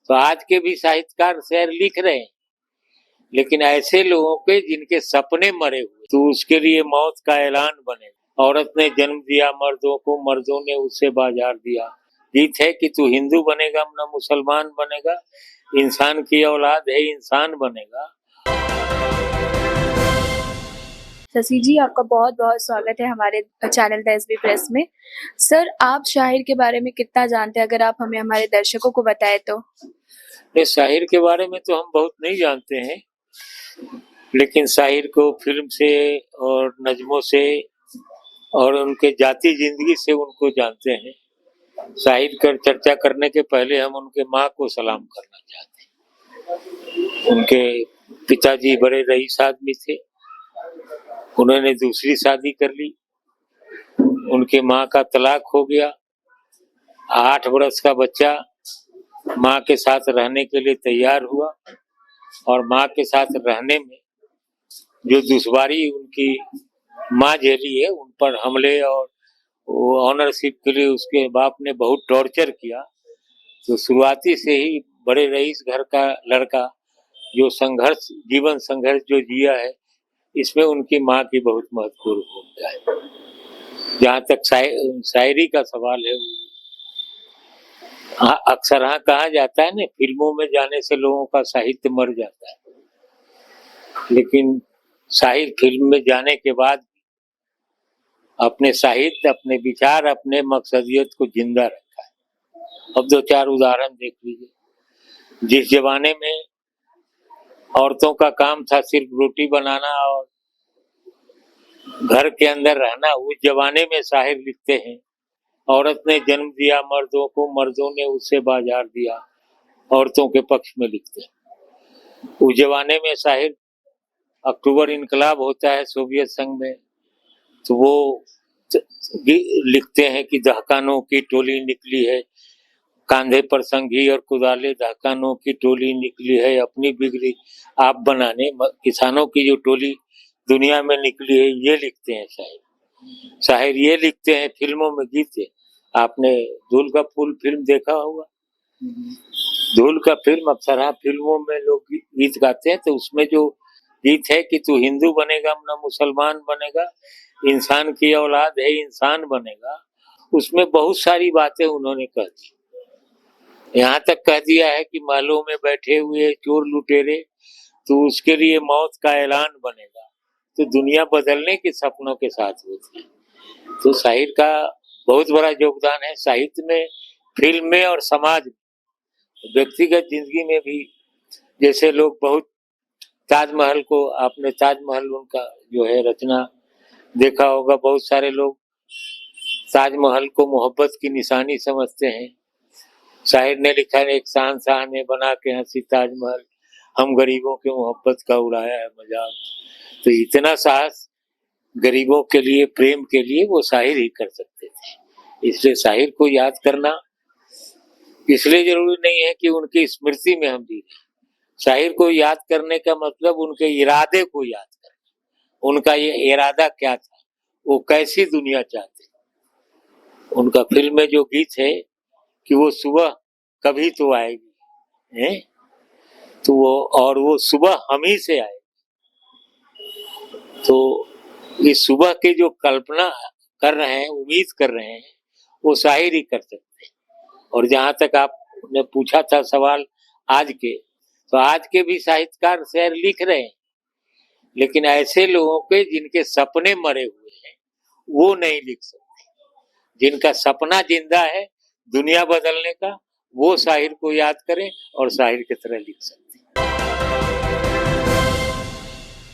तो आज के भी साहित्यकार शेर लिख रहे हैं, लेकिन ऐसे लोगों के जिनके सपने मरे हुए, तो उसके लिए मौत का ऐलान बने। औरत ने जन्म दिया मर्दों को, मर्दों ने उसे बाजार दिया। गीत है कि तू हिंदू बनेगा ना मुसलमान बनेगा, इंसान की औलाद है इंसान बनेगा। शशि जी, आपका बहुत बहुत स्वागत है हमारे चैनल द एसबी प्रेस में। सर, आप शाहिर के बारे में कितना जानते हैं, अगर आप हमें हमारे दर्शकों को बताएं तो। शाहिर के बारे में तो हम बहुत नहीं जानते हैं, लेकिन शाहिर को फिल्म से और नज़्मों से और उनके जाती जिंदगी से उनको जानते हैं। शाहिर कर चर्चा करने के पहले हम उनके माँ को सलाम करना चाहते हैं। उनके पिताजी बड़े रईस आदमी थे, उन्होंने दूसरी शादी कर ली, उनके माँ का तलाक हो गया। 8 वर्ष का बच्चा माँ के साथ रहने के लिए तैयार हुआ और माँ के साथ रहने में जो दुश्वारी उनकी माँ झेली है, उन पर हमले और ऑनरशिप के लिए उसके बाप ने बहुत टॉर्चर किया। तो शुरुआती से ही बड़े रईस घर का लड़का जो संघर्ष, जीवन संघर्ष जो जिया है, इसमें उनकी माँ की बहुत महत्वपूर्ण भूमिका है। जहाँ तक शायरी का सवाल है, अक्सर हाँ कहा जाता है ना, फिल्मों में जाने से लोगों का साहित्य मर जाता है, लेकिन शाहिर फिल्म में जाने के बाद अपने साहित्य, अपने विचार, अपने मकसदियत को जिंदा रखा है। अब 2-4 उदाहरण देख लीजिए। जिस जमाने में औरतों का काम था सिर्फ रोटी बनाना और घर के अंदर रहना, उस जमाने में शाहिर लिखते हैं, औरत ने जन्म दिया मर्दों को, मर्दों ने उसे बाजार दिया। औरतों के पक्ष में लिखते हैं। उस जमाने में शाहिर, अक्टूबर इनकलाब होता है सोवियत संघ में, तो वो लिखते हैं कि दहकानों की टोली निकली है, कांधे पर संघी और कुदाले, दहकानों की टोली निकली है अपनी बिगड़ी आप बनाने। किसानों की जो टोली दुनिया में निकली है, ये लिखते हैं शाहिर। शाहिर ये लिखते हैं फिल्मों में गीत है। आपने धूल का फूल फिल्म देखा होगा। धूल का फिल्म, अक्सर फिल्मों में लोग गीत गाते हैं, तो उसमें जो गीत है कि तू हिंदू बनेगा ना मुसलमान बनेगा, इंसान की औलाद है इंसान बनेगा, उसमें बहुत सारी बातें उन्होंने कह दी। यहाँ तक कह दिया है कि महलों में बैठे हुए चोर लुटेरे, तो उसके लिए मौत का ऐलान बनेगा। तो दुनिया बदलने के सपनों के साथ होती है। तो शाहिर का बहुत बड़ा योगदान है साहित्य में, फिल्म में और समाज में, व्यक्तिगत जिंदगी में भी। जैसे लोग बहुत ताजमहल को, आपने ताजमहल उनका जो है रचना देखा होगा, बहुत सारे लोग ताजमहल को मोहब्बत की निशानी समझते हैं। शाहिर ने लिखा है, एक शहंशाह ने बना के हंसी ताजमहल, हम गरीबों के मोहब्बत का उड़ाया है मजाक। तो इतना साहस गरीबों के लिए, प्रेम के लिए वो शाहिर ही कर सकते थे। इसलिए शाहिर को याद करना इसलिए जरूरी नहीं है कि उनकी स्मृति में हम जी। शाहिर को याद करने का मतलब उनके इरादे को याद करना। उनका ये इरादा क्या था, वो कैसी दुनिया चाहते। उनका फिल्म में जो गीत है कि वो सुबह कभी तो आएगी है, तो वो सुबह हम ही से आएगी। तो इस सुबह की जो कल्पना कर रहे हैं, उम्मीद कर रहे हैं, वो शाहिर ही कर सकते हैं। और जहां तक आपने पूछा था सवाल आज के, तो आज के भी साहित्यकार शेर लिख रहे हैं, लेकिन ऐसे लोगों के जिनके सपने मरे हुए हैं, वो नहीं लिख सकते। जिनका सपना जिंदा है दुनिया बदलने का, वो शाहिर को याद करें और शाहिर की तरह लिख सकते।